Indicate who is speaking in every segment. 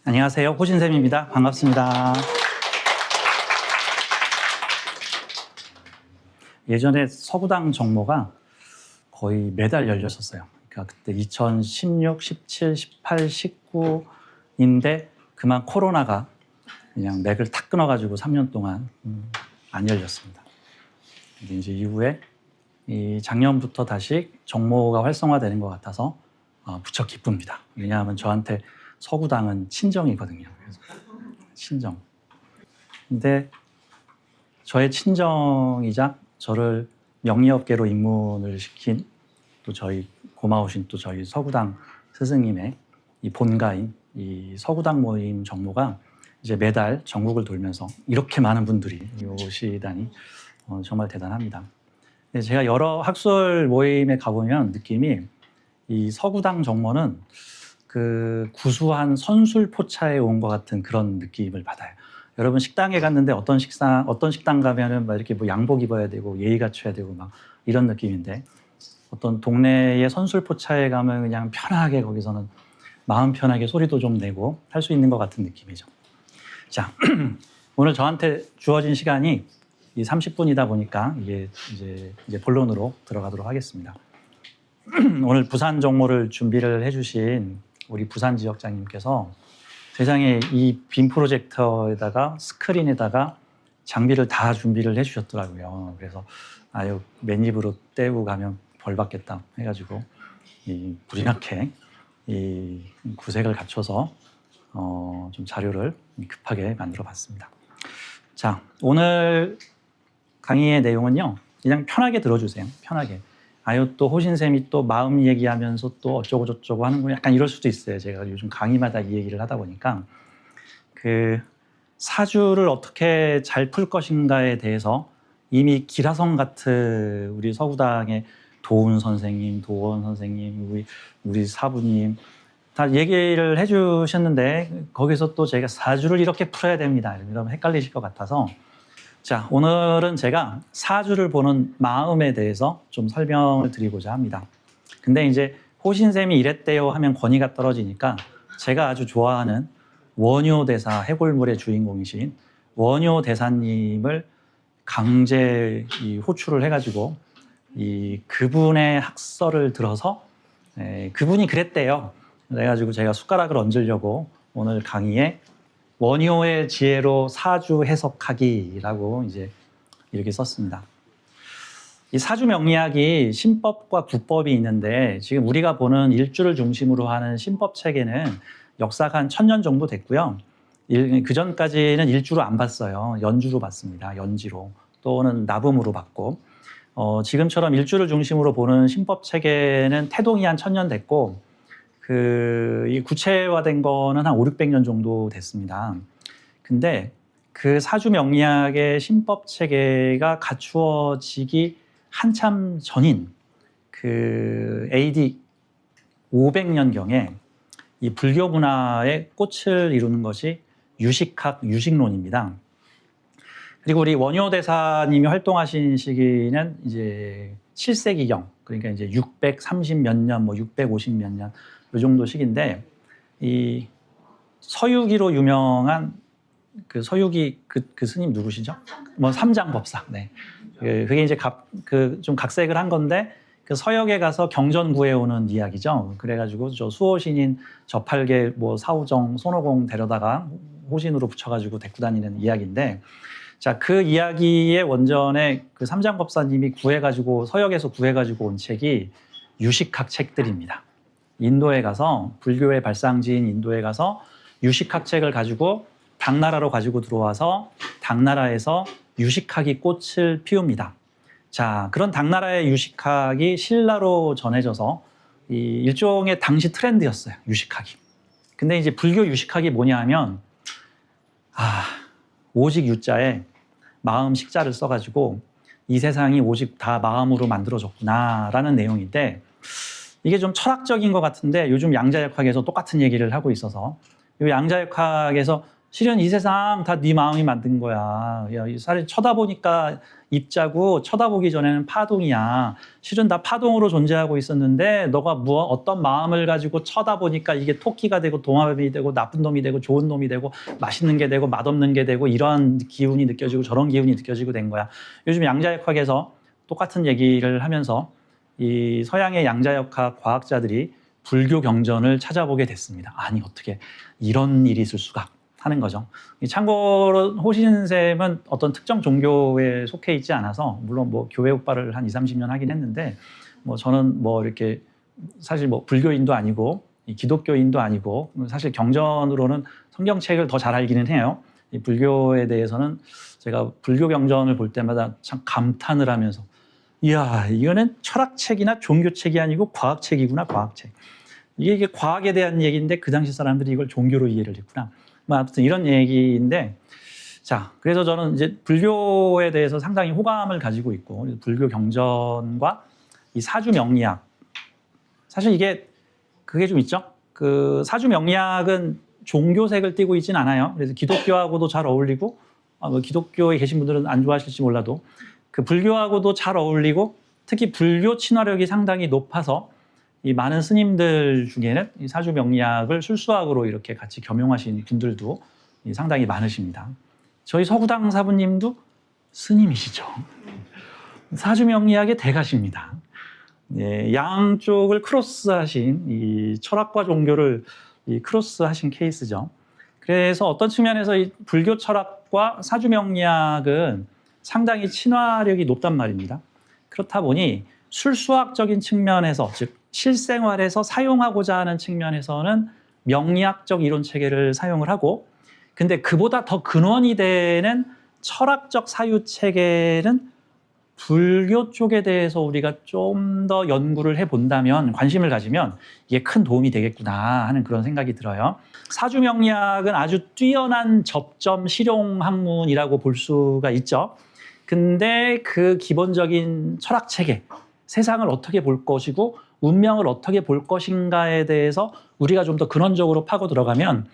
Speaker 1: 안녕하세요. 호신쌤입니다. 반갑습니다. 예전에 서구당 정모가 거의 매달 열렸었어요. 그러니까 그때 2016, 17, 18, 19인데 그만 코로나가 그냥 맥을 탁 끊어가지고 3년 동안 안 열렸습니다. 근데 이제 이후에 이 작년부터 다시 정모가 활성화되는 것 같아서 무척 기쁩니다. 왜냐하면 저한테 서구당은 친정이거든요. 그래서 친정. 근데 저의 친정이자 저를 명리업계로 입문을 시킨 또 저희 고마우신 또 저희 서구당 스승님의 이 본가인 이 서구당 모임 정모가 이제 매달 전국을 돌면서 이렇게 많은 분들이 오시다니 정말 대단합니다. 제가 여러 학술 모임에 가보면 느낌이 이 서구당 정모는 그 구수한 선술포차에 온 것 같은 그런 느낌을 받아요. 여러분 식당에 갔는데 어떤 식당 가면은 막 이렇게 뭐 양복 입어야 되고 예의 갖춰야 되고 막 이런 느낌인데 어떤 동네의 선술포차에 가면 그냥 편하게 거기서는 마음 편하게 소리도 좀 내고 할 수 있는 것 같은 느낌이죠. 자, 오늘 저한테 주어진 시간이 이 30분이다 보니까 이게 이제 본론으로 들어가도록 하겠습니다. 오늘 부산 정모를 준비를 해주신 우리 부산 지역장님께서 세상에 이 빔 프로젝터에다가 스크린에다가 장비를 다 준비를 해주셨더라고요. 그래서 아유 맨입으로 떼고 가면 벌 받겠다 해가지고 이 불이 나게 이 구색을 갖춰서 좀 자료를 급하게 만들어 봤습니다. 자, 오늘 강의의 내용은요, 그냥 편하게 들어주세요. 편하게. 아유 또 호신쌤이 또 마음 얘기하면서 또 어쩌고 저쩌고 하는 거 약간 이럴 수도 있어요. 제가 요즘 강의마다 이 얘기를 하다 보니까 그 사주를 어떻게 잘 풀 것인가에 대해서 이미 기라성 같은 우리 서구당의 도훈 선생님, 도원 선생님, 우리 사부님 다 얘기를 해주셨는데 거기서 또 제가 사주를 이렇게 풀어야 됩니다. 이러면 헷갈리실 것 같아서 자, 오늘은 제가 사주를 보는 마음에 대해서 좀 설명을 드리고자 합니다. 근데 이제 호신쌤이 이랬대요 하면 권위가 떨어지니까 제가 아주 좋아하는 원효대사, 해골물의 주인공이신 원효대사님을 강제 호출을 해가지고 그분의 학설을 들어서 그분이 그랬대요. 그래가지고 제가 숟가락을 얹으려고 오늘 강의에 원효의 지혜로 사주 해석하기라고 이제 이렇게 썼습니다. 이 사주 명리학이 신법과 구법이 있는데 지금 우리가 보는 일주를 중심으로 하는 신법 체계는 역사가 한 1000년 정도 됐고요. 그 전까지는 일주로 안 봤어요. 연주로 봤습니다. 연지로 또는 나붐으로 봤고 지금처럼 일주를 중심으로 보는 신법 체계는 태동이 한 1000년 됐고 이 구체화된 거는 한 500~600년 정도 됐습니다. 근데 그 사주 명리학의 신법 체계가 갖추어지기 한참 전인 그 AD 500년경에 이 불교 문화의 꽃을 이루는 것이 유식학, 유식론입니다. 그리고 우리 원효대사님이 활동하신 시기는 이제 7세기경, 그러니까 이제 630 몇 년, 뭐 650 몇 년, 이 정도 시기인데, 이 서유기로 유명한 그 서유기 그 스님 누구시죠? 뭐 삼장법사. 네. 그게 이제 좀 각색을 한 건데, 그 서역에 가서 경전 구해오는 이야기죠. 그래가지고 저 수호신인 저팔계 뭐 사우정, 손오공 데려다가 호신으로 붙여가지고 데리고 다니는 이야기인데, 자, 그 이야기의 원전에 그 삼장법사님이 서역에서 구해가지고 온 책이 유식학 책들입니다. 인도에 가서, 불교의 발상지인 인도에 가서 유식학 책을 가지고 당나라로 가지고 들어와서 당나라에서 유식학이 꽃을 피웁니다. 자, 그런 당나라의 유식학이 신라로 전해져서 이 일종의 당시 트렌드였어요, 유식학이. 근데 이제 불교 유식학이 뭐냐 하면, 오직 유자에 마음 식자를 써가지고 이 세상이 오직 다 마음으로 만들어졌구나라는 내용인데, 이게 좀 철학적인 것 같은데 요즘 양자역학에서 똑같은 얘기를 하고 있어서 이 양자역학에서 실은 이 세상 다 네 마음이 만든 거야. 야, 사실 쳐다보니까 입자고 쳐다보기 전에는 파동이야. 실은 다 파동으로 존재하고 있었는데 너가 어떤 마음을 가지고 쳐다보니까 이게 토끼가 되고 동화뱀이 되고 나쁜 놈이 되고 좋은 놈이 되고 맛있는 게 되고 맛없는 게 되고 이런 기운이 느껴지고 저런 기운이 느껴지고 된 거야. 요즘 양자역학에서 똑같은 얘기를 하면서 이 서양의 양자역학 과학자들이 불교 경전을 찾아보게 됐습니다. 아니 어떻게 이런 일이 있을 수가 하는 거죠. 참고로 호신쌤은 어떤 특정 종교에 속해 있지 않아서 물론 뭐 교회 오빠를 한 20, 30년 하긴 했는데 뭐 저는 뭐 이렇게 사실 뭐 불교인도 아니고 기독교인도 아니고 사실 경전으로는 성경책을 더 잘 알기는 해요. 이 불교에 대해서는 제가 불교 경전을 볼 때마다 참 감탄을 하면서 이야 이거는 철학책이나 종교책이 아니고 과학책이구나 과학책. 이게 과학에 대한 얘기인데 그 당시 사람들이 이걸 종교로 이해를 했구나. 뭐 아무튼 이런 얘기인데 자 그래서 저는 이제 불교에 대해서 상당히 호감을 가지고 있고 불교 경전과 이 사주 명리학 사실 이게 그게 좀 있죠. 그 사주 명리학은 종교색을 띠고 있진 않아요. 그래서 기독교하고도 잘 어울리고 뭐 기독교에 계신 분들은 안 좋아하실지 몰라도 그 불교하고도 잘 어울리고 특히 불교 친화력이 상당히 높아서 이 많은 스님들 중에는 이 사주 명리학을 술수학으로 이렇게 같이 겸용하신 분들도 상당히 많으십니다. 저희 서구당 사부님도 스님이시죠. 사주 명리학의 대가십니다. 예, 양쪽을 크로스하신 이 철학과 종교를 이 크로스하신 케이스죠. 그래서 어떤 측면에서 이 불교 철학과 사주 명리학은 상당히 친화력이 높단 말입니다. 그렇다 보니 술수학적인 측면에서 즉 실생활에서 사용하고자 하는 측면에서는 명리학적 이론 체계를 사용을 하고 근데 그보다 더 근원이 되는 철학적 사유 체계는 불교 쪽에 대해서 우리가 좀 더 연구를 해본다면 관심을 가지면 이게 큰 도움이 되겠구나 하는 그런 생각이 들어요. 사주 명리학은 아주 뛰어난 접점 실용 학문이라고 볼 수가 있죠. 근데 그 기본적인 철학 체계 세상을 어떻게 볼 것이고 운명을 어떻게 볼 것인가에 대해서 우리가 좀 더 근원적으로 파고 들어가면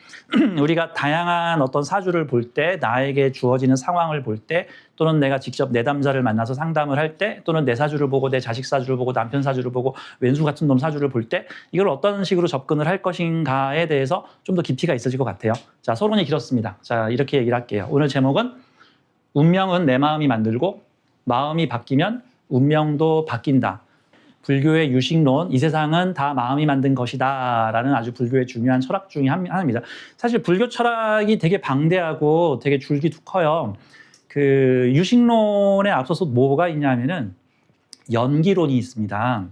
Speaker 1: 우리가 다양한 어떤 사주를 볼 때 나에게 주어지는 상황을 볼 때 또는 내가 직접 내담자를 만나서 상담을 할 때 또는 내 사주를 보고 내 자식 사주를 보고 남편 사주를 보고 왼수 같은 놈 사주를 볼 때 이걸 어떤 식으로 접근을 할 것인가에 대해서 좀 더 깊이가 있어질 것 같아요. 자, 서론이 길었습니다. 자, 이렇게 얘기를 할게요. 오늘 제목은 운명은 내 마음이 만들고 마음이 바뀌면 운명도 바뀐다. 불교의 유식론, 이 세상은 다 마음이 만든 것이다 라는 아주 불교의 중요한 철학 중에 하나입니다. 사실 불교 철학이 되게 방대하고 되게 줄기도 커요. 그 유식론에 앞서서 뭐가 있냐면은 연기론이 있습니다.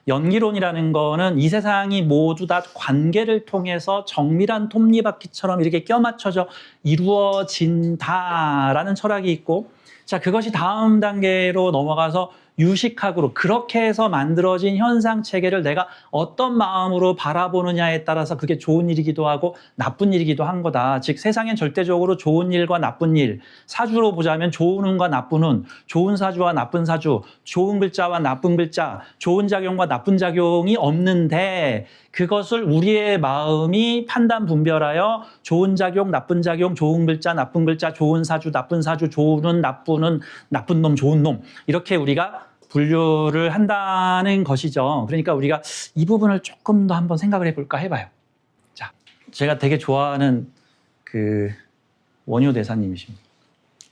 Speaker 1: 연기론이라는 거는 이 세상이 모두 다 관계를 통해서 정밀한 톱니바퀴처럼 이렇게 껴맞춰져 이루어진다라는 철학이 있고 자 그것이 다음 단계로 넘어가서 유식학으로 그렇게 해서 만들어진 현상 체계를 내가 어떤 마음으로 바라보느냐에 따라서 그게 좋은 일이기도 하고 나쁜 일이기도 한 거다. 즉 세상엔 절대적으로 좋은 일과 나쁜 일, 사주로 보자면 좋은 운과 나쁜 운, 좋은 사주와 나쁜 사주, 좋은 글자와 나쁜 글자, 좋은 작용과 나쁜 작용이 없는데 그것을 우리의 마음이 판단 분별하여 좋은 작용, 나쁜 작용, 좋은 글자, 나쁜 글자, 좋은 사주, 나쁜 사주, 좋은 운, 나쁜 놈, 좋은 놈 이렇게 우리가 분류를 한다는 것이죠. 그러니까 우리가 이 부분을 조금 더 한번 생각을 해볼까 해봐요. 자, 제가 되게 좋아하는 그 원효 대사님이십니다.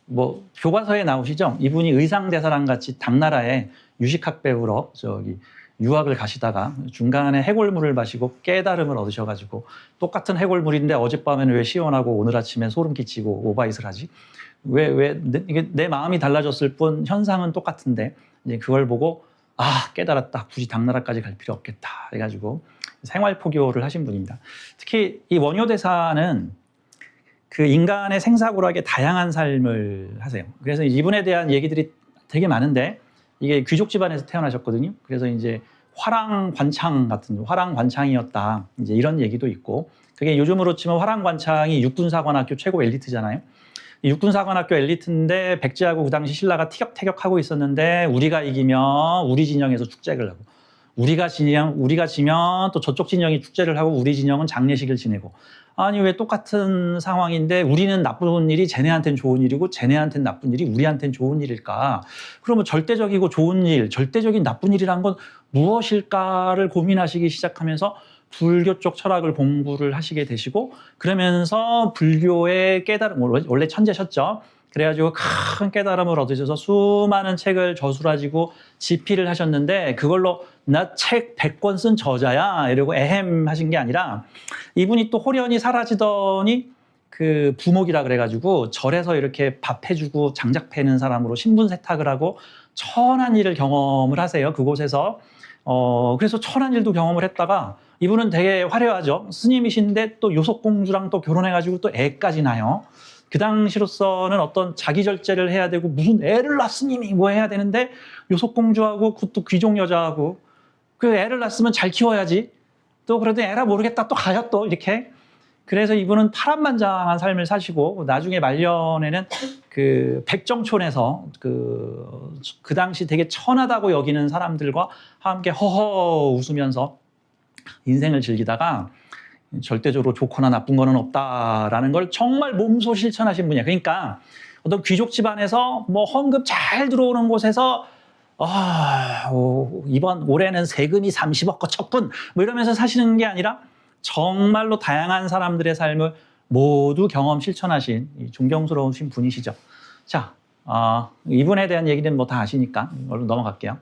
Speaker 1: 뭐 교과서에 나오시죠? 이분이 의상대사랑 같이 당나라에 유식학 배우러 저기 유학을 가시다가 중간에 해골물을 마시고 깨달음을 얻으셔가지고 똑같은 해골물인데 어젯밤에는 왜 시원하고 오늘 아침에 소름 끼치고 오바이슬 하지? 이게 내 마음이 달라졌을 뿐 현상은 똑같은데 이제 그걸 보고 아 깨달았다 굳이 당나라까지 갈 필요 없겠다 해가지고 생활 포교를 하신 분입니다. 특히 이 원효 대사는 그 인간의 생사고락에 다양한 삶을 하세요. 그래서 이분에 대한 얘기들이 되게 많은데 이게 귀족 집안에서 태어나셨거든요. 그래서 이제 화랑관창 같은 화랑관창이었다 이제 이런 얘기도 있고 그게 요즘으로 치면 화랑관창이 육군사관학교 최고 엘리트잖아요. 육군사관학교 엘리트인데 백제하고 그 당시 신라가 티격태격하고 있었는데 우리가 이기면 우리 진영에서 축제를 하고 우리가 지면 또 저쪽 진영이 축제를 하고 우리 진영은 장례식을 지내고. 아니 왜 똑같은 상황인데 우리는 나쁜 일이 쟤네한테는 좋은 일이고 쟤네한테는 나쁜 일이 우리한테는 좋은 일일까? 그러면 절대적이고 좋은 일, 절대적인 나쁜 일이란 건 무엇일까를 고민하시기 시작하면서 불교 쪽 철학을 공부를 하시게 되시고, 그러면서 불교의 깨달음, 원래 천재셨죠? 그래가지고 큰 깨달음을 얻으셔서 수많은 책을 저술하시고 집필을 하셨는데, 그걸로 나 책 100권 쓴 저자야 이러고 에헴 하신 게 아니라, 이분이 또 호련히 사라지더니 그 부목이라 그래가지고 절에서 이렇게 밥 해주고 장작 패는 사람으로 신분 세탁을 하고 천한 일을 경험을 하세요, 그곳에서. 그래서 천한 일도 경험을 했다가, 이분은 되게 화려하죠. 스님이신데 또 요속공주랑 또 결혼해가지고 또 애까지 나요. 그 당시로서는 어떤 자기 절제를 해야 되고 무슨 애를 낳았으니 뭐 해야 되는데, 요속공주하고 그것도 귀족 여자하고 그 애를 낳았으면 잘 키워야지. 또 그래도 애라 모르겠다 또 가요 또 이렇게. 그래서 이분은 파란만장한 삶을 사시고 나중에 말년에는 그 백정촌에서 그 당시 되게 천하다고 여기는 사람들과 함께 허허 웃으면서 인생을 즐기다가 절대적으로 좋거나 나쁜 거는 없다라는 걸 정말 몸소 실천하신 분이야. 그러니까 어떤 귀족 집안에서 뭐 헌금 잘 들어오는 곳에서 이번 올해는 세금이 30억 거 뭐 이러면서 사시는 게 아니라 정말로 다양한 사람들의 삶을 모두 경험 실천하신 존경스러우신 분이시죠. 자, 이분에 대한 얘기는 뭐 다 아시니까 얼른 넘어갈게요.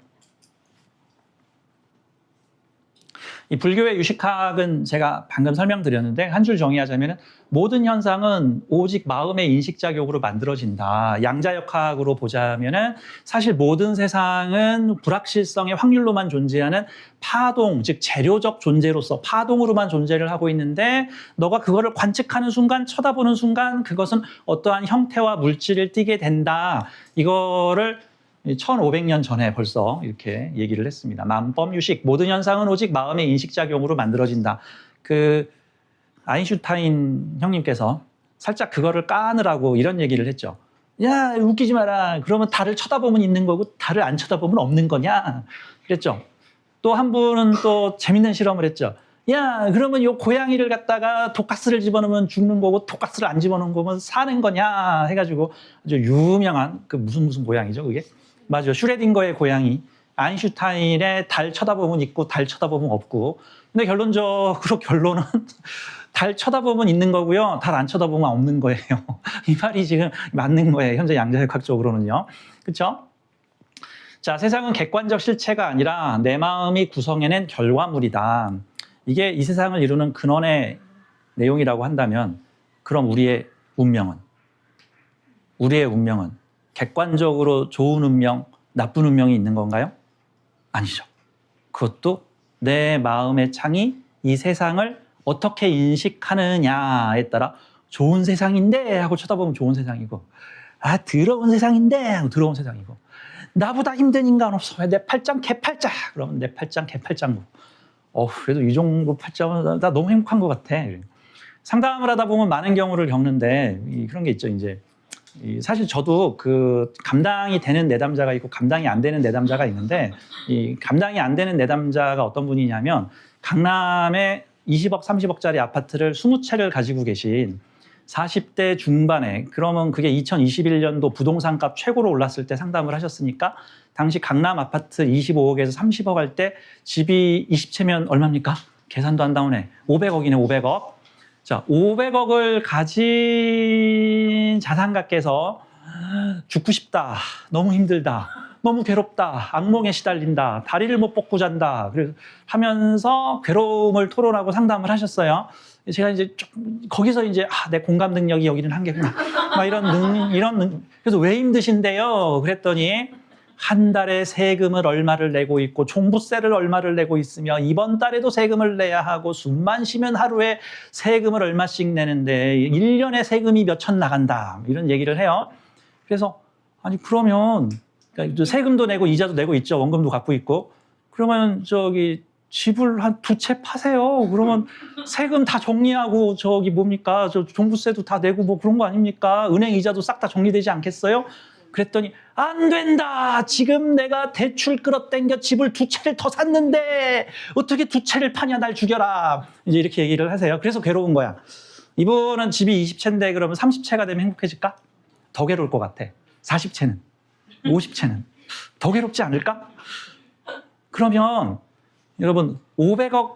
Speaker 1: 이 불교의 유식학은 제가 방금 설명드렸는데, 한 줄 정의하자면 모든 현상은 오직 마음의 인식작용으로 만들어진다. 양자역학으로 보자면 사실 모든 세상은 불확실성의 확률로만 존재하는 파동, 즉 재료적 존재로서 파동으로만 존재를 하고 있는데, 너가 그거를 관측하는 순간, 쳐다보는 순간 그것은 어떠한 형태와 물질을 띠게 된다. 이거를 1500년 전에 벌써 이렇게 얘기를 했습니다. 만법유식, 모든 현상은 오직 마음의 인식작용으로 만들어진다. 그 아인슈타인 형님께서 살짝 그거를 까느라고 이런 얘기를 했죠. 야, 웃기지 마라. 그러면 달을 쳐다보면 있는 거고 달을 안 쳐다보면 없는 거냐? 그랬죠. 또 한 분은 또 재밌는 실험을 했죠. 야, 그러면 요 고양이를 갖다가 독가스를 집어넣으면 죽는 거고 독가스를 안 집어넣은 거면 사는 거냐? 해가지고 아주 유명한 그 무슨 고양이죠, 그게? 맞아요. 슈레딩거의 고양이. 아인슈타인의 달 쳐다보면 있고 달 쳐다보면 없고. 근데 결론은 달 쳐다보면 있는 거고요. 달 안 쳐다보면 없는 거예요. 이 말이 지금 맞는 거예요. 현재 양자역학적으로는요. 그렇죠? 자, 세상은 객관적 실체가 아니라 내 마음이 구성해낸 결과물이다. 이게 이 세상을 이루는 근원의 내용이라고 한다면, 그럼 우리의 운명은 객관적으로 좋은 운명, 나쁜 운명이 있는 건가요? 아니죠. 그것도 내 마음의 창이 이 세상을 어떻게 인식하느냐에 따라 좋은 세상인데 하고 쳐다보면 좋은 세상이고, 더러운 세상인데 하고 더러운 세상이고, 나보다 힘든 인간 없어. 내 팔짱 개팔자. 그러면 내 팔짱 개팔짱고. 그래도 이 정도 팔짱은 나 너무 행복한 것 같아. 상담을 하다 보면 많은 경우를 겪는데 그런 게 있죠. 이제 사실 저도 그 감당이 되는 내담자가 있고 감당이 안 되는 내담자가 있는데, 이 감당이 안 되는 내담자가 어떤 분이냐면, 강남에 20억, 30억짜리 아파트를 20채를 가지고 계신 40대 중반에, 그러면 그게 2021년도 부동산값 최고로 올랐을 때 상담을 하셨으니까, 당시 강남 아파트 25억에서 30억 할 때 집이 20채면 얼마입니까? 계산도 안 나오네. 500억이네, 500억. 자, 500억을 가진 자산가께서 죽고 싶다, 너무 힘들다, 너무 괴롭다, 악몽에 시달린다, 다리를 못 뻗고 잔다, 그래서 하면서 괴로움을 토론하고 상담을 하셨어요. 제가 이제 거기서 이제 내 공감 능력이 여기는 한계구나, 막 이런 그래서 왜 힘드신데요? 그랬더니 한 달에 세금을 얼마를 내고 있고 종부세를 얼마를 내고 있으며 이번 달에도 세금을 내야 하고 숨만 쉬면 하루에 세금을 얼마씩 내는데 1년에 세금이 몇천 나간다, 이런 얘기를 해요. 그래서 아니 그러면 세금도 내고 이자도 내고 있죠. 원금도 갖고 있고. 그러면 집을 한 2채 파세요. 그러면 세금 다 정리하고 뭡니까? 종부세도 다 내고 뭐 그런 거 아닙니까? 은행 이자도 싹 다 정리되지 않겠어요? 그랬더니 안 된다. 지금 내가 대출 끌어당겨 집을 2채를 더 샀는데 어떻게 2채를 파냐. 날 죽여라. 이제 이렇게 얘기를 하세요. 그래서 괴로운 거야. 이분은 집이 20채인데 그러면 30채가 되면 행복해질까? 더 괴로울 것 같아. 40채는, 50채는 더 괴롭지 않을까? 그러면 여러분 500억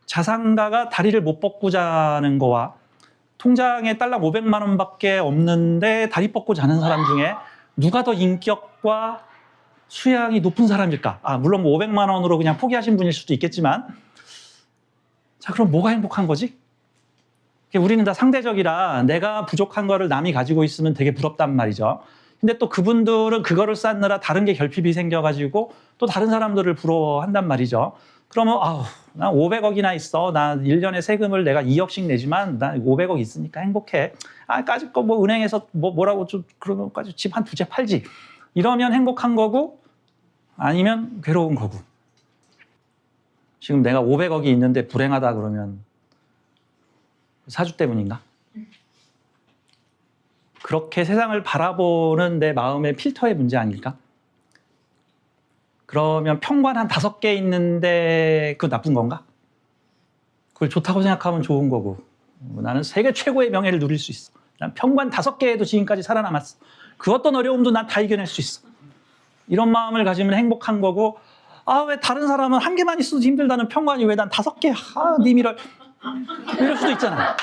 Speaker 1: 자산가가 다리를 못 뻗고 자는 거와 통장에 달러 500만 원밖에 없는데 다리 뻗고 자는 사람 중에 누가 더 인격과 수양이 높은 사람일까? 물론 뭐 500만 원으로 그냥 포기하신 분일 수도 있겠지만, 자, 그럼 뭐가 행복한 거지? 우리는 다 상대적이라 내가 부족한 거를 남이 가지고 있으면 되게 부럽단 말이죠. 근데 또 그분들은 그거를 쌓느라 다른 게 결핍이 생겨가지고 또 다른 사람들을 부러워한단 말이죠. 그러면 나 500억이나 있어. 나 1년에 세금을 내가 2억씩 내지만 나 500억 있으니까 행복해. 까짓 거 뭐 은행에서 뭐라고 좀 그러면까지 집 한 2채 팔지. 이러면 행복한 거고 아니면 괴로운 거고. 지금 내가 500억이 있는데 불행하다 그러면 사주 때문인가? 그렇게 세상을 바라보는 내 마음의 필터의 문제 아닐까? 그러면 평관 한 5개 있는데 그거 나쁜 건가? 그걸 좋다고 생각하면 좋은 거고, 나는 세계 최고의 명예를 누릴 수 있어. 난 평관 5개에도 지금까지 살아남았어. 그 어떤 어려움도 난 다 이겨낼 수 있어. 이런 마음을 가지면 행복한 거고, 왜 다른 사람은 1개만 있어도 힘들다는 평관이 왜 난 5개? 니미럴. 이럴 수도 있잖아.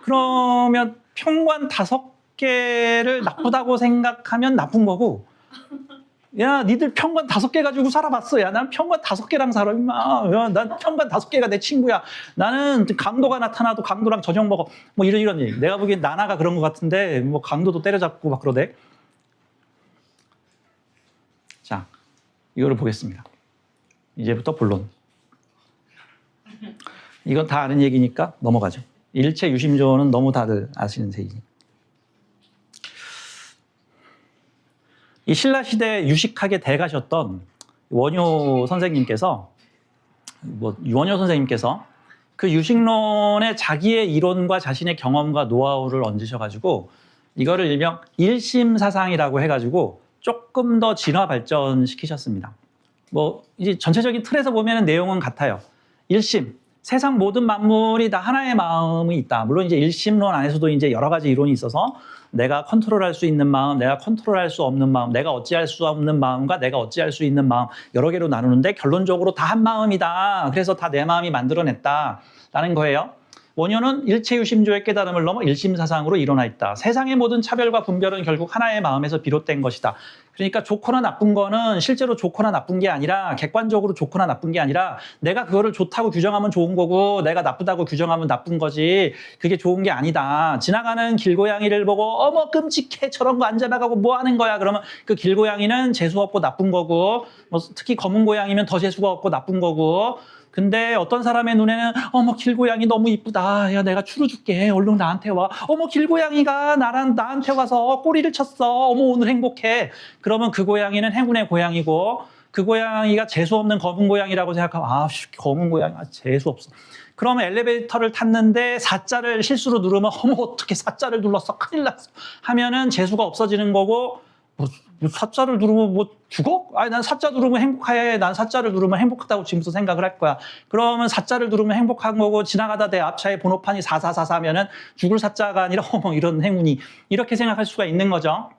Speaker 1: 그러면 평관 5개를 나쁘다고 생각하면 나쁜 거고, 야, 니들 평관 5개 가지고 살아봤어. 야, 난 평관 5개랑 살아, 임마. 야, 난 평관 5개가 내 친구야. 나는 강도가 나타나도 강도랑 저녁 먹어. 뭐 이런 얘기. 내가 보기엔 나나가 그런 것 같은데, 뭐 강도도 때려잡고 막 그러대. 자, 이거를 보겠습니다. 이제부터 본론. 이건 다 아는 얘기니까 넘어가죠. 일체 유심조는 너무 다들 아시는 얘기니. 이 신라시대에 유식하게 대가셨던 원효 선생님께서 그 유식론에 자기의 이론과 자신의 경험과 노하우를 얹으셔가지고 이거를 일명 일심사상이라고 해가지고 조금 더 진화 발전시키셨습니다. 뭐 이제 전체적인 틀에서 보면 내용은 같아요. 일심, 세상 모든 만물이 다 하나의 마음이 있다. 물론 이제 일심론 안에서도 이제 여러 가지 이론이 있어서 내가 컨트롤할 수 있는 마음, 내가 컨트롤할 수 없는 마음, 내가 어찌할 수 없는 마음과 내가 어찌할 수 있는 마음 여러 개로 나누는데 결론적으로 다 한 마음이다. 그래서 다 내 마음이 만들어냈다라는 거예요. 원효는 일체유심조의 깨달음을 넘어 일심사상으로 일어나 있다. 세상의 모든 차별과 분별은 결국 하나의 마음에서 비롯된 것이다. 그러니까 좋거나 나쁜 거는 실제로 좋거나 나쁜 게 아니라 객관적으로 좋거나 나쁜 게 아니라 내가 그거를 좋다고 규정하면 좋은 거고 내가 나쁘다고 규정하면 나쁜 거지 그게 좋은 게 아니다. 지나가는 길고양이를 보고 어머 끔찍해 저런 거 안 잡아가고 뭐 하는 거야 그러면 그 길고양이는 재수 없고 나쁜 거고 뭐 특히 검은 고양이면 더 재수가 없고 나쁜 거고 근데 어떤 사람의 눈에는 어머 길고양이 너무 이쁘다. 야 내가 추루 줄게. 얼른 나한테 와. 어머 길고양이가 나한테 와서 꼬리를 쳤어. 어머 오늘 행복해. 그러면 그 고양이는 행운의 고양이고 그 고양이가 재수 없는 검은 고양이라고 생각하면 검은 고양이 재수 없어. 그러면 엘리베이터를 탔는데 4자를 실수로 누르면 어머 어떻게 4자를 눌렀어. 큰일 났어. 하면은 재수가 없어지는 거고 뭐 4자를 누르면 뭐 죽어? 난 4자 누르면 행복해. 난 4자를 누르면 행복하다고 지금부터 생각을 할 거야. 그러면 4자를 누르면 행복한 거고 지나가다 내 앞차에 번호판이 4444면은 죽을 4자가 아니라 이런 행운이 이렇게 생각할 수가 있는 거죠.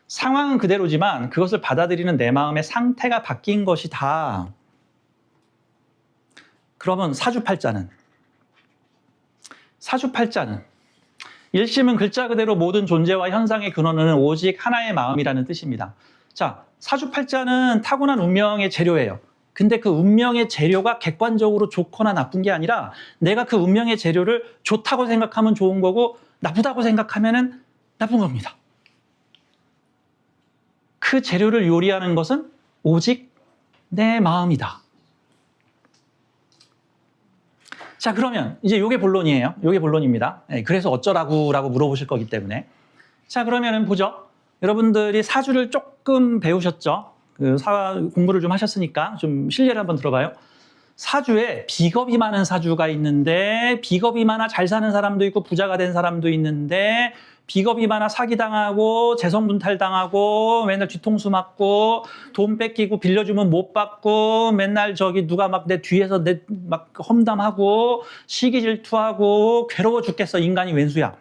Speaker 1: 상황은 그대로지만 그것을 받아들이는 내 마음의 상태가 바뀐 것이다. 그러면 사주팔자는 일심은 글자 그대로 모든 존재와 현상의 근원은 오직 하나의 마음이라는 뜻입니다. 자, 사주팔자는 타고난 운명의 재료예요. 근데 그 운명의 재료가 객관적으로 좋거나 나쁜 게 아니라 내가 그 운명의 재료를 좋다고 생각하면 좋은 거고 나쁘다고 생각하면 나쁜 겁니다. 그 재료를 요리하는 것은 오직 내 마음이다. 자, 그러면 이제 요게 본론이에요. 요게 본론입니다. 그래서 어쩌라고라고 물어보실 거기 때문에. 자, 그러면은 보죠. 여러분들이 사주를 조금 배우셨죠? 공부를 좀 하셨으니까 좀 실례를 한번 들어봐요. 사주에 비겁이 많은 사주가 있는데 비겁이 많아 잘 사는 사람도 있고 부자가 된 사람도 있는데 비겁이 많아 사기당하고 재성분탈당하고 맨날 뒤통수 맞고 돈 뺏기고 빌려주면 못 받고 맨날 저기 누가 막 내 뒤에서 내 막 험담하고 시기 질투하고 괴로워 죽겠어. 인간이 웬수야.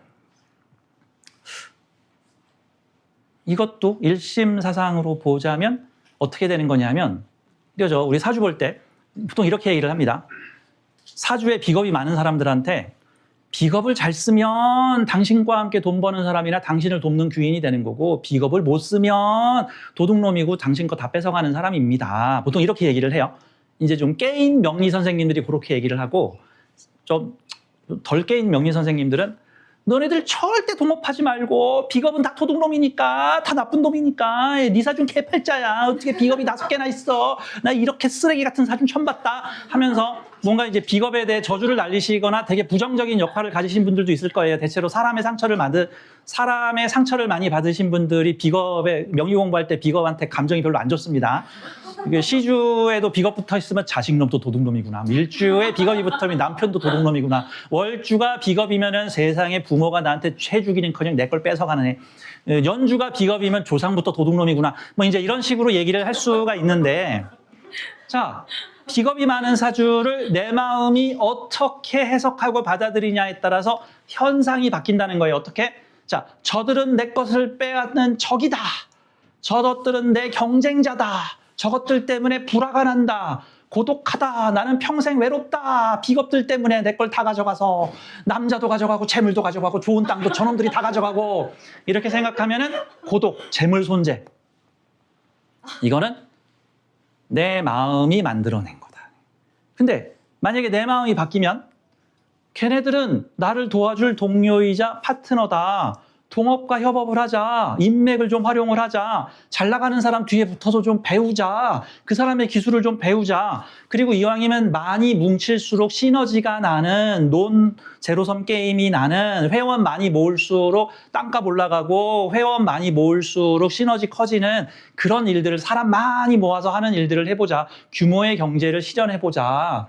Speaker 1: 이것도 일심사상으로 보자면 어떻게 되는 거냐면 이거죠. 우리 사주 볼 때 보통 이렇게 얘기를 합니다. 사주에 비겁이 많은 사람들한테 비겁을 잘 쓰면 당신과 함께 돈 버는 사람이나 당신을 돕는 귀인이 되는 거고 비겁을 못 쓰면 도둑놈이고 당신 거 다 뺏어가는 사람입니다. 보통 이렇게 얘기를 해요. 이제 좀 깨인 명리 선생님들이 그렇게 얘기를 하고 좀 덜 깨인 명리 선생님들은 너네들 절대 동업하지 말고 비겁은 다 도둑놈이니까 다 나쁜 놈이니까 네 사준 개팔자야. 어떻게 비겁이 5개나 있어. 나 이렇게 쓰레기 같은 사준 처음 봤다 하면서 뭔가 이제 비겁에 대해 저주를 날리시거나 되게 부정적인 역할을 가지신 분들도 있을 거예요. 대체로 사람의 상처를 많이 받으신 분들이 비겁에 명리 공부할 때 비겁한테 감정이 별로 안 좋습니다. 시주에도 비겁 붙어 있으면 자식놈도 도둑놈이구나. 일주에 비겁이 붙으면 남편도 도둑놈이구나. 월주가 비겁이면은 세상에 부모가 나한테 해주기는커녕 내 걸 뺏어가는 애. 연주가 비겁이면 조상부터 도둑놈이구나. 뭐 이제 이런 식으로 얘기를 할 수가 있는데, 자, 비겁이 많은 사주를 내 마음이 어떻게 해석하고 받아들이냐에 따라서 현상이 바뀐다는 거예요. 어떻게? 자, 저들은 내 것을 빼앗는 적이다. 저것들은 내 경쟁자다. 저것들 때문에 불화가 난다. 고독하다. 나는 평생 외롭다. 비겁들 때문에 내 걸 다 가져가서 남자도 가져가고 재물도 가져가고 좋은 땅도 저놈들이 다 가져가고 이렇게 생각하면은 고독, 재물 손재. 이거는 내 마음이 만들어낸 거다. 근데 만약에 내 마음이 바뀌면 걔네들은 나를 도와줄 동료이자 파트너다. 동업과 협업을 하자. 인맥을 좀 활용을 하자. 잘 나가는 사람 뒤에 붙어서 좀 배우자. 그 사람의 기술을 좀 배우자. 그리고 이왕이면 많이 뭉칠수록 시너지가 나는 제로섬 게임이 나는 회원 많이 모을수록 땅값 올라가고 회원 많이 모을수록 시너지 커지는 그런 일들을 사람 많이 모아서 하는 일들을 해보자. 규모의 경제를 실현해보자.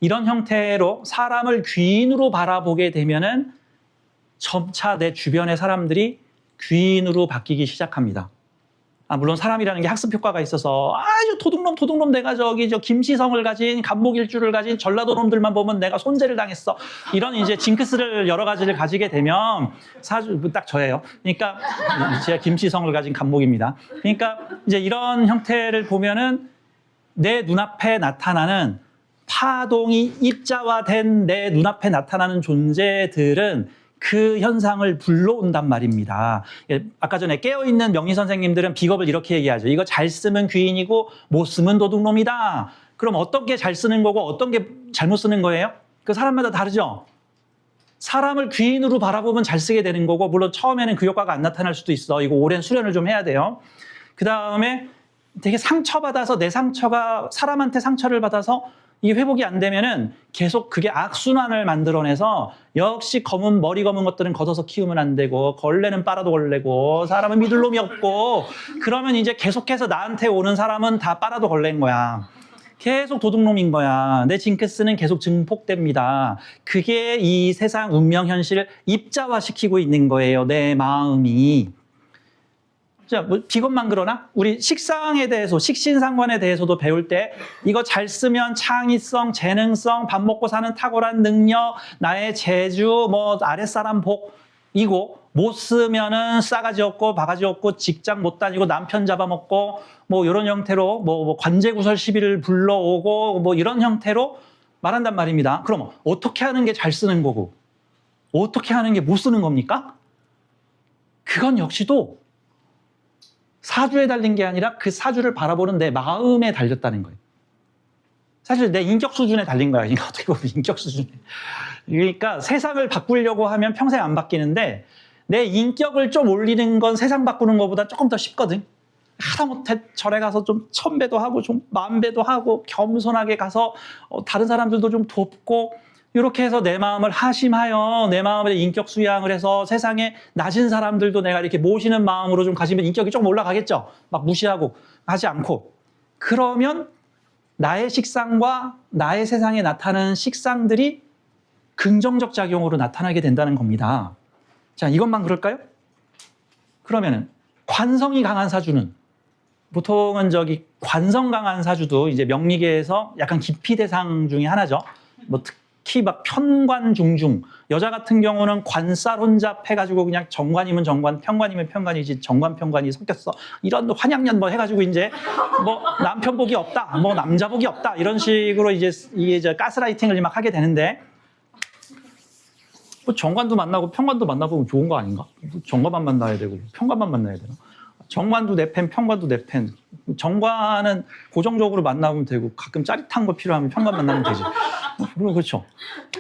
Speaker 1: 이런 형태로 사람을 귀인으로 바라보게 되면은 점차 내 주변의 사람들이 귀인으로 바뀌기 시작합니다. 물론 사람이라는 게 학습 효과가 있어서 아주 도둑놈 내가 저 김시성을 가진 간목일주를 가진 전라도 놈들만 보면 내가 손재를 당했어. 이런 이제 징크스를 여러 가지를 가지게 되면 딱 저예요. 그러니까 제가 김시성을 가진 간목입니다. 그러니까 이제 이런 형태를 보면은 내 눈앞에 나타나는 파동이 입자화된 내 눈앞에 나타나는 존재들은 그 현상을 불러온단 말입니다. 아까 전에 깨어있는 명리 선생님들은 비겁을 이렇게 얘기하죠. 이거 잘 쓰면 귀인이고 못 쓰면 도둑놈이다. 그럼 어떤 게 잘 쓰는 거고 어떤 게 잘못 쓰는 거예요? 그 사람마다 다르죠? 사람을 귀인으로 바라보면 잘 쓰게 되는 거고 물론 처음에는 그 효과가 안 나타날 수도 있어. 이거 오랜 수련을 좀 해야 돼요. 그 다음에 되게 상처받아서 내 상처가 사람한테 상처를 받아서 이 회복이 안 되면은 계속 그게 악순환을 만들어내서 역시 머리 검은 것들은 걷어서 키우면 안 되고 걸레는 빨아도 걸레고 사람은 믿을 놈이 없고 그러면 이제 계속해서 나한테 오는 사람은 다 빨아도 걸레인 거야. 계속 도둑놈인 거야. 내 징크스는 계속 증폭됩니다. 그게 이 세상 운명 현실을 입자화시키고 있는 거예요. 내 마음이. 자, 비겁만 그러나? 우리 식상에 대해서, 식신상관에 대해서도 배울 때 이거 잘 쓰면 창의성, 재능성, 밥 먹고 사는 탁월한 능력, 나의 재주, 아랫사람 복이고 못 쓰면은 싸가지 없고 바가지 없고 직장 못 다니고 남편 잡아먹고 이런 형태로 관제구설 시비를 불러오고 이런 형태로 말한단 말입니다. 그럼 어떻게 하는 게 잘 쓰는 거고 어떻게 하는 게 못 쓰는 겁니까? 그건 역시도 사주에 달린 게 아니라 그 사주를 바라보는 내 마음에 달렸다는 거예요. 사실 내 인격 수준에 달린 거야. 그러니까 어떻게 보면 인격 수준에. 그러니까 세상을 바꾸려고 하면 평생 안 바뀌는데 내 인격을 좀 올리는 건 세상 바꾸는 것보다 조금 더 쉽거든. 하다못해 절에 가서 좀 1000배도 하고 좀 10,000배도 하고 겸손하게 가서 다른 사람들도 좀 돕고 이렇게 해서 내 마음을 하심하여 내 마음의 인격 수양을 해서 세상에 낮은 사람들도 내가 이렇게 모시는 마음으로 좀 가시면 인격이 조금 올라가겠죠. 막 무시하고 하지 않고. 그러면 나의 식상과 나의 세상에 나타나는 식상들이 긍정적 작용으로 나타나게 된다는 겁니다. 자, 이것만 그럴까요? 그러면은 관성이 강한 사주는 보통은 관성 강한 사주도 이제 명리계에서 약간 기피 대상 중에 하나죠. 뭐 특히 막 편관 중중 여자 같은 경우는 관살 혼잡 해가지고 그냥 정관이면 정관, 편관이면 편관이지 정관 편관이 섞였어. 이런 환양년 뭐 해가지고 이제 뭐 남편 복이 없다, 뭐 남자 복이 없다 이런 식으로 이제 이게 가스라이팅을 막 하게 되는데. 뭐 정관도 만나고 편관도 만나보면 좋은 거 아닌가? 정관만 만나야 되고 편관만 만나야 되나? 정관도 내 팬, 편관도 내 팬. 정관은 고정적으로 만나면 되고 가끔 짜릿한 거 필요하면 편관 만나면 되지. 그렇죠.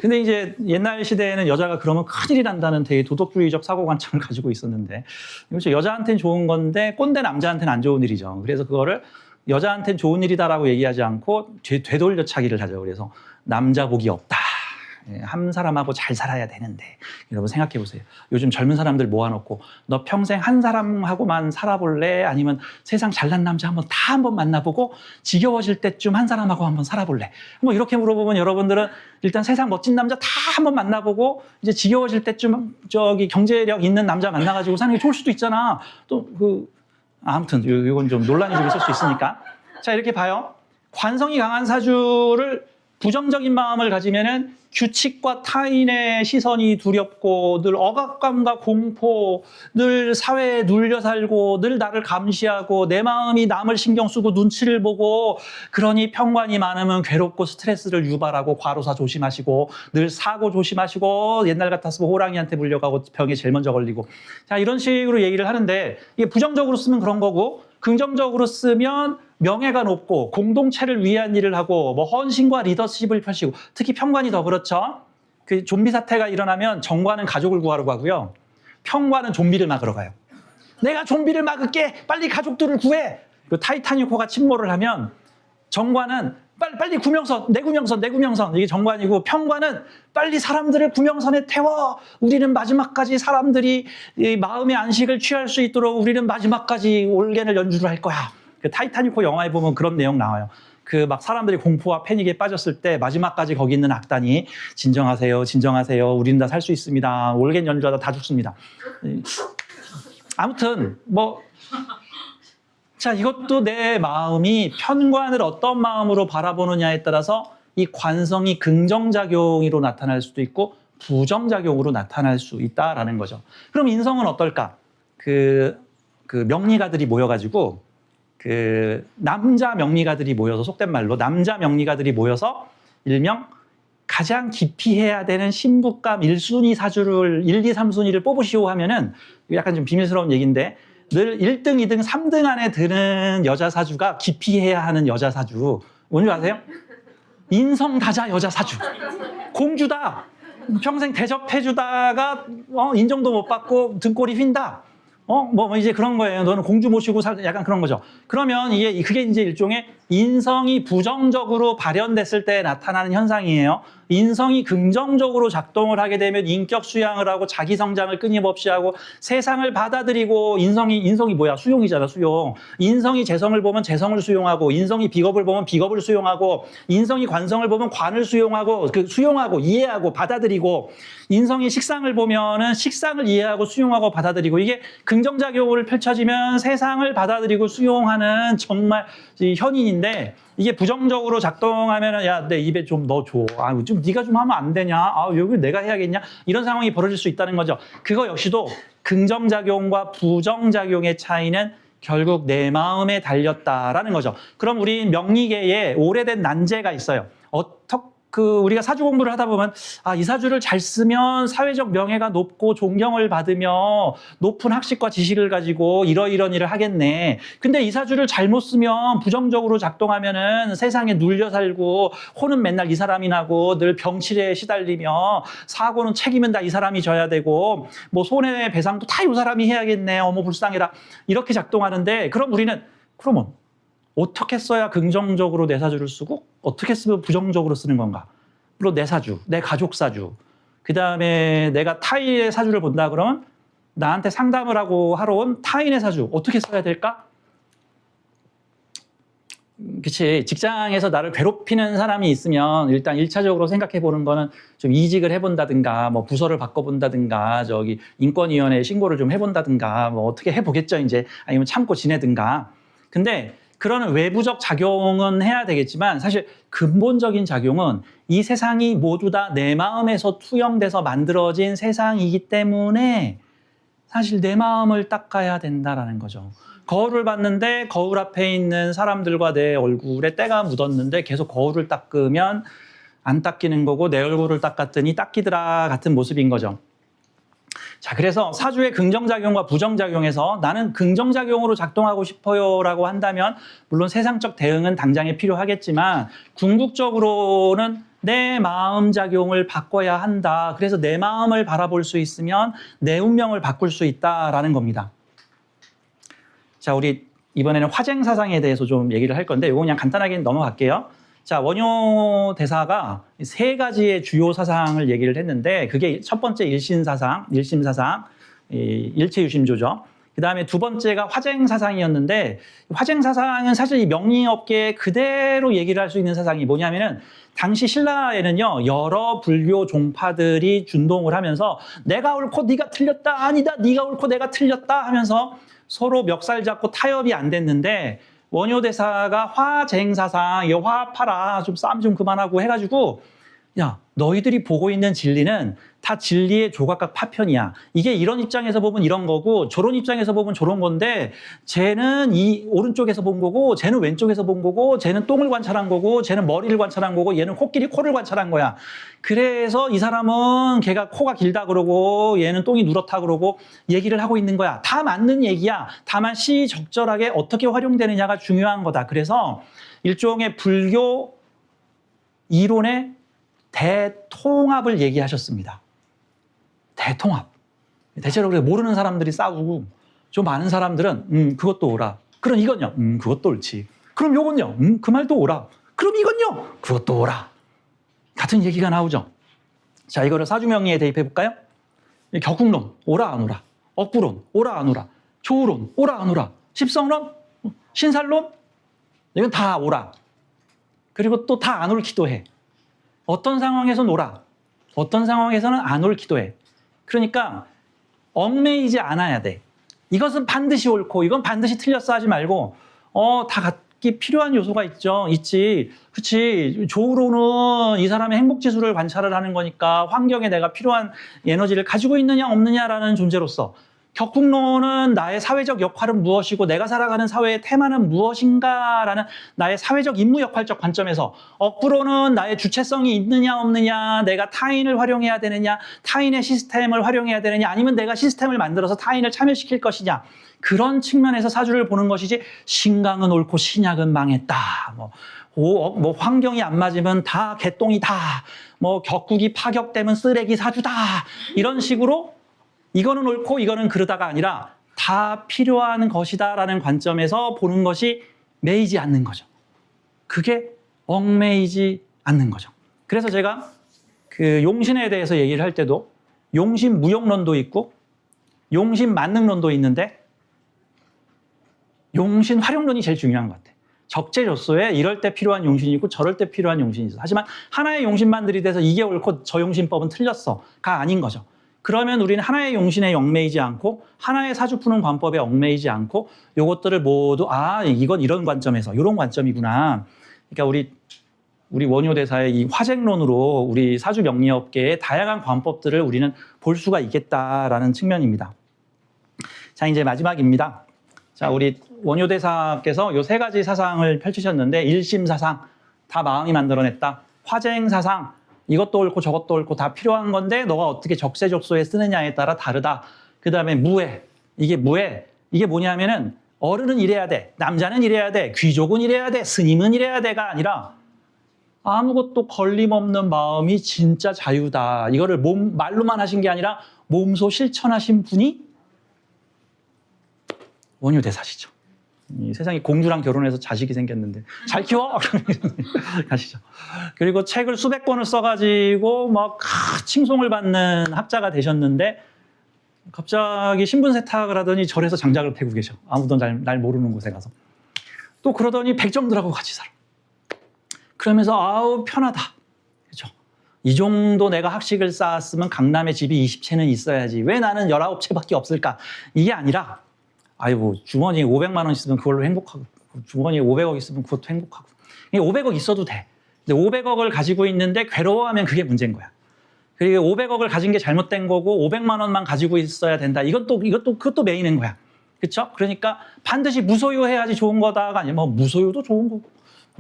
Speaker 1: 근데 이제 옛날 시대에는 여자가 그러면 큰일이 난다는 되게 도덕주의적 사고관청을 가지고 있었는데 그렇죠. 여자한테는 좋은 건데 꼰대 남자한테는 안 좋은 일이죠. 그래서 그거를 여자한테는 좋은 일이다라고 얘기하지 않고 되돌려차기를 하죠. 그래서 남자 복이 없다. 한 사람하고 잘 살아야 되는데 여러분 생각해 보세요. 요즘 젊은 사람들 모아놓고 너 평생 한 사람하고만 살아볼래? 아니면 세상 잘난 남자 한번 만나보고 지겨워질 때쯤 한 사람하고 한번 살아볼래? 뭐 이렇게 물어보면 여러분들은 일단 세상 멋진 남자 다 한번 만나보고 이제 지겨워질 때쯤 경제력 있는 남자 만나가지고 사는 게 좋을 수도 있잖아. 또 아무튼 이건 좀 논란이 좀 있을 수 있으니까 자 이렇게 봐요. 관성이 강한 사주를 부정적인 마음을 가지면은 규칙과 타인의 시선이 두렵고 늘 억압감과 공포, 늘 사회에 눌려 살고 늘 나를 감시하고 내 마음이 남을 신경 쓰고 눈치를 보고 그러니 편관이 많으면 괴롭고 스트레스를 유발하고 과로사 조심하시고 늘 사고 조심하시고 옛날 같았으면 호랑이한테 물려가고 병에 제일 먼저 걸리고 자 이런 식으로 얘기를 하는데 이게 부정적으로 쓰면 그런 거고 긍정적으로 쓰면 명예가 높고 공동체를 위한 일을 하고 뭐 헌신과 리더십을 펼치고 특히 편관이 더 그렇죠. 그 좀비 사태가 일어나면 정관은 가족을 구하러 가고요. 편관은 좀비를 막으러 가요. 내가 좀비를 막을게. 빨리 가족들을 구해. 그 타이타닉호가 침몰을 하면 정관은 빨리 구명선, 내 구명선 이게 정관이고 편관은 빨리 사람들을 구명선에 태워. 우리는 마지막까지 사람들이 이 마음의 안식을 취할 수 있도록 우리는 마지막까지 올겐을 연주를 할 거야. 그 타이타닉호 영화에 보면 그런 내용 나와요. 그 막 사람들이 공포와 패닉에 빠졌을 때 마지막까지 거기 있는 악단이 진정하세요. 우리는 다 살 수 있습니다. 올겐 연주하다 다 죽습니다. 아무튼 자 이것도 내 마음이 편관을 어떤 마음으로 바라보느냐에 따라서 이 관성이 긍정작용으로 나타날 수도 있고 부정작용으로 나타날 수 있다라는 거죠. 그럼 인성은 어떨까? 그 명리가들이 모여가지고 남자 명리가들이 모여서 속된 말로 남자 명리가들이 모여서 일명 가장 깊이 해야 되는 신부감 1순위 사주를 1, 2, 3순위를 뽑으시오 하면은 약간 좀 비밀스러운 얘기인데 늘 1등, 2등, 3등 안에 드는 여자 사주가 깊이 해야 하는 여자 사주 뭔지 아세요? 인성다자 여자 사주 공주다 평생 대접해주다가 인정도 못 받고 등골이 휜다 이제 그런 거예요. 너는 공주 모시고 약간 그런 거죠. 그러면 그게 이제 일종의 인성이 부정적으로 발현됐을 때 나타나는 현상이에요. 인성이 긍정적으로 작동을 하게 되면 인격 수양을 하고 자기 성장을 끊임없이 하고 세상을 받아들이고 인성이 뭐야? 수용이잖아, 수용. 인성이 재성을 보면 재성을 수용하고 인성이 비겁을 보면 비겁을 수용하고 인성이 관성을 보면 관을 수용하고 수용하고 이해하고 받아들이고 인성이 식상을 보면은 식상을 이해하고 수용하고 받아들이고 이게 긍정작용을 펼쳐지면 세상을 받아들이고 수용하는 정말 현인인데 이게 부정적으로 작동하면은 야, 내 입에 좀 넣어줘. 좀 네가 좀 하면 안 되냐? 여기 내가 해야겠냐? 이런 상황이 벌어질 수 있다는 거죠. 그거 역시도 긍정작용과 부정작용의 차이는 결국 내 마음에 달렸다라는 거죠. 그럼 우리 명리계에 오래된 난제가 있어요. 우리가 사주 공부를 하다 보면 이 사주를 잘 쓰면 사회적 명예가 높고 존경을 받으며 높은 학식과 지식을 가지고 이런 일을 하겠네. 근데 이 사주를 잘못 쓰면 부정적으로 작동하면은 세상에 눌려 살고 혼은 맨날 이 사람이 나고 늘 병치레에 시달리며 사고는 책임은 다 이 사람이 져야 되고 손해배상도 다 이 사람이 해야겠네. 어머 불쌍해라. 이렇게 작동하는데 그러면 어떻게 써야 긍정적으로 내 사주를 쓰고 어떻게 쓰면 부정적으로 쓰는 건가? 물론 내 사주, 내 가족 사주, 그 다음에 내가 타인의 사주를 본다 그러면 나한테 상담을 하러 온 타인의 사주 어떻게 써야 될까? 그치. 직장에서 나를 괴롭히는 사람이 있으면 일단 1차적으로 생각해 보는 거는 좀 이직을 해본다든가, 뭐 부서를 바꿔본다든가, 저기 인권위원회에 신고를 좀 해본다든가, 뭐 어떻게 해보겠죠, 이제. 아니면 참고 지내든가. 근데 그런 외부적 작용은 해야 되겠지만 사실 근본적인 작용은 이 세상이 모두 다 내 마음에서 투영돼서 만들어진 세상이기 때문에 사실 내 마음을 닦아야 된다라는 거죠. 거울을 봤는데 거울 앞에 있는 사람들과 내 얼굴에 때가 묻었는데 계속 거울을 닦으면 안 닦이는 거고 내 얼굴을 닦았더니 닦이더라 같은 모습인 거죠. 자, 그래서 사주의 긍정작용과 부정작용에서 나는 긍정작용으로 작동하고 싶어요라고 한다면 물론 세상적 대응은 당장에 필요하겠지만 궁극적으로는 내 마음작용을 바꿔야 한다. 그래서 내 마음을 바라볼 수 있으면 내 운명을 바꿀 수 있다라는 겁니다. 자, 우리 이번에는 화쟁사상에 대해서 좀 얘기를 할 건데 이거 그냥 간단하게 넘어갈게요. 자, 원효 대사가 세 가지의 주요 사상을 얘기를 했는데 그게 첫 번째 일심사상, 일체유심조죠. 그 다음에 두 번째가 화쟁사상이었는데 화쟁사상은 사실 이 명리업계에 그대로 얘기를 할 수 있는 사상이 뭐냐면은 당시 신라에는요 여러 불교 종파들이 준동을 하면서 내가 옳고 네가 틀렸다, 아니다 네가 옳고 내가 틀렸다 하면서 서로 멱살 잡고 타협이 안 됐는데 원효대사가 화쟁사상, 이거 화합하라, 좀 싸움 좀 그만하고 해가지고 야, 너희들이 보고 있는 진리는 다 진리의 조각각 파편이야. 이게 이런 입장에서 보면 이런 거고 저런 입장에서 보면 저런 건데 쟤는 이 오른쪽에서 본 거고 쟤는 왼쪽에서 본 거고 쟤는 똥을 관찰한 거고 쟤는 머리를 관찰한 거고 얘는 코끼리 코를 관찰한 거야. 그래서 이 사람은 걔가 코가 길다 그러고 얘는 똥이 누렇다 그러고 얘기를 하고 있는 거야. 다 맞는 얘기야. 다만 시적절하게 어떻게 활용되느냐가 중요한 거다. 그래서 일종의 불교 이론의 대통합을 얘기하셨습니다. 대통합. 대체로 그래 모르는 사람들이 싸우고 좀 아는 사람들은 그것도 옳아. 그럼 이건요. 그것도 옳지. 그럼 요건요. 그 말도 옳아. 그럼 이건요. 그것도 옳아. 같은 얘기가 나오죠. 자, 이거를 사주명리에 대입해 볼까요? 격국론, 옳아 안 옳아. 억부론, 옳아 안 옳아. 조우론, 옳아 안 옳아. 십성론, 신살론, 이건 다 옳아. 그리고 또 다 안 옳기도 해. 어떤 상황에서는 옳아. 어떤 상황에서는 안 옳기도 해. 그러니까 얽매이지 않아야 돼. 이것은 반드시 옳고 이건 반드시 틀렸어 하지 말고 다 갖기 필요한 요소가 있지. 그치. 조우로는 이 사람의 행복지수를 관찰을 하는 거니까 환경에 내가 필요한 에너지를 가지고 있느냐 없느냐라는 존재로서 격국론은 나의 사회적 역할은 무엇이고 내가 살아가는 사회의 테마는 무엇인가라는 나의 사회적 임무 역할적 관점에서 억부로는 나의 주체성이 있느냐 없느냐, 내가 타인을 활용해야 되느냐, 타인의 시스템을 활용해야 되느냐, 아니면 내가 시스템을 만들어서 타인을 참여시킬 것이냐, 그런 측면에서 사주를 보는 것이지 신강은 옳고 신약은 망했다. 뭐 환경이 안 맞으면 다 개똥이다. 뭐 격국이 파격되면 쓰레기 사주다. 이런 식으로 이거는 옳고 이거는 그러다가 아니라 다 필요한 것이다라는 관점에서 보는 것이 매이지 않는 거죠. 그게 얽매이지 않는 거죠. 그래서 제가 그 용신에 대해서 얘기를 할 때도 용신 무용론도 있고 용신 만능론도 있는데 용신 활용론이 제일 중요한 것 같아요. 적재적소에 이럴 때 필요한 용신이 있고 저럴 때 필요한 용신이 있어. 하지만 하나의 용신만 들이대서 이게 옳고 저 용신법은 틀렸어가 아닌 거죠. 그러면 우리는 하나의 용신에 얽매이지 않고 하나의 사주 푸는 관법에 얽매이지 않고 요것들을 모두 이건 이런 관점에서 이런 관점이구나. 그러니까 우리 원효 대사의 이 화쟁론으로 우리 사주 명리업계의 다양한 관법들을 우리는 볼 수가 있겠다라는 측면입니다. 자, 이제 마지막입니다. 자, 우리 원효 대사께서 요 세 가지 사상을 펼치셨는데 일심사상, 다 마음이 만들어냈다. 화쟁사상, 이것도 옳고 저것도 옳고 다 필요한 건데 너가 어떻게 적재적소에 쓰느냐에 따라 다르다. 그 다음에 무해. 이게 뭐냐면은 어른은 이래야 돼. 남자는 이래야 돼. 귀족은 이래야 돼. 스님은 이래야 돼가 아니라 아무것도 걸림없는 마음이 진짜 자유다. 이거를 말로만 하신 게 아니라 몸소 실천하신 분이 원효 대사시죠. 이 세상에 공주랑 결혼해서 자식이 생겼는데 잘 키워? 가시죠. 그리고 책을 수백 권을 써가지고 막 칭송을 받는 학자가 되셨는데 갑자기 신분 세탁을 하더니 절에서 장작을 패고 계셔. 아무도 날 모르는 곳에 가서. 또 그러더니 백정들하고 같이 살아. 그러면서 아우 편하다. 그죠? 이 정도 내가 학식을 쌓았으면 강남에 집이 20채는 있어야지. 왜 나는 19채밖에 없을까? 이게 아니라 아이고 주머니에 500만 원 있으면 그걸로 행복하고 주머니에 500억 있으면 그것도 행복하고 500억 있어도 돼. 근데 500억을 가지고 있는데 괴로워하면 그게 문제인 거야. 그리고 500억을 가진 게 잘못된 거고 500만 원만 가지고 있어야 된다. 그것도 메인인 거야. 그렇죠? 그러니까 반드시 무소유해야지 좋은 거다가 아니면 뭐 무소유도 좋은 거고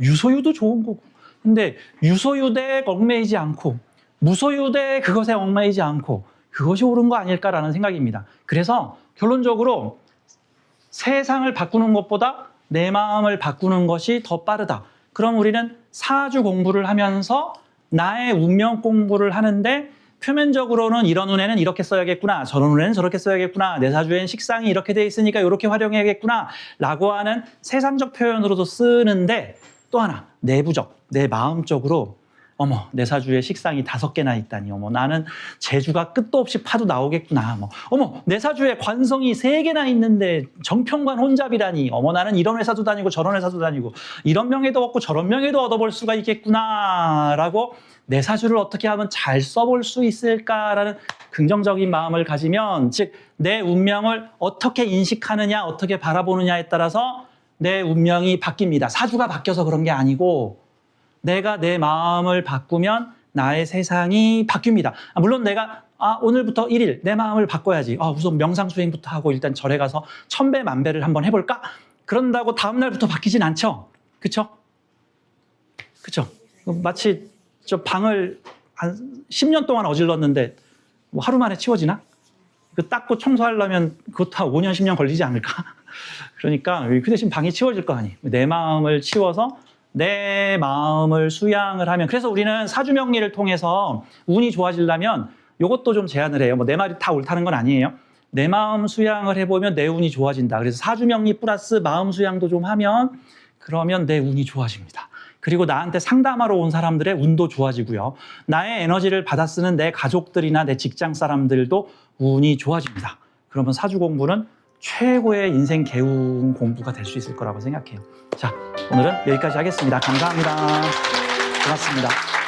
Speaker 1: 유소유도 좋은 거고. 근데 유소유대에 얽매이지 않고 무소유대 그것에 얽매이지 않고 그것이 옳은 거 아닐까라는 생각입니다. 그래서 결론적으로 세상을 바꾸는 것보다 내 마음을 바꾸는 것이 더 빠르다. 그럼 우리는 사주 공부를 하면서 나의 운명 공부를 하는데 표면적으로는 이런 운에는 이렇게 써야겠구나. 저런 운에는 저렇게 써야겠구나. 내 사주엔 식상이 이렇게 돼 있으니까 이렇게 활용해야겠구나. 라고 하는 세상적 표현으로도 쓰는데 또 하나 내부적, 내 마음적으로 어머 내 사주에 식상이 5개나 있다니. 어머 나는 재주가 끝도 없이 파도 나오겠구나. 어머 내 사주에 관성이 3개나 있는데 정평관 혼잡이라니. 어머 나는 이런 회사도 다니고 저런 회사도 다니고 이런 명예도 얻고 저런 명예도 얻어볼 수가 있겠구나 라고 내 사주를 어떻게 하면 잘 써볼 수 있을까라는 긍정적인 마음을 가지면, 즉 내 운명을 어떻게 인식하느냐 어떻게 바라보느냐에 따라서 내 운명이 바뀝니다. 사주가 바뀌어서 그런 게 아니고 내가 내 마음을 바꾸면 나의 세상이 바뀝니다. 물론 내가 오늘부터 1일 내 마음을 바꿔야지. 우선 명상수행부터 하고 일단 절에 가서 1000배 만배를 한번 해볼까? 그런다고 다음날부터 바뀌진 않죠. 그쵸? 그쵸? 마치 저 방을 한 10년 동안 어질렀는데 뭐 하루 만에 치워지나? 그 닦고 청소하려면 그것도 한 5년, 10년 걸리지 않을까? 그러니까 그 대신 방이 치워질 거 아니. 내 마음을 치워서 내 마음을 수양을 하면, 그래서 우리는 사주명리를 통해서 운이 좋아지려면 이것도 좀 제안을 해요. 내 말이 다 옳다는 건 아니에요. 내 마음 수양을 해보면 내 운이 좋아진다. 그래서 사주명리 플러스 마음 수양도 좀 하면 그러면 내 운이 좋아집니다. 그리고 나한테 상담하러 온 사람들의 운도 좋아지고요. 나의 에너지를 받아 쓰는 내 가족들이나 내 직장 사람들도 운이 좋아집니다. 그러면 사주 공부는 최고의 인생 개운 공부가 될 수 있을 거라고 생각해요. 자, 오늘은 여기까지 하겠습니다. 감사합니다. 고맙습니다.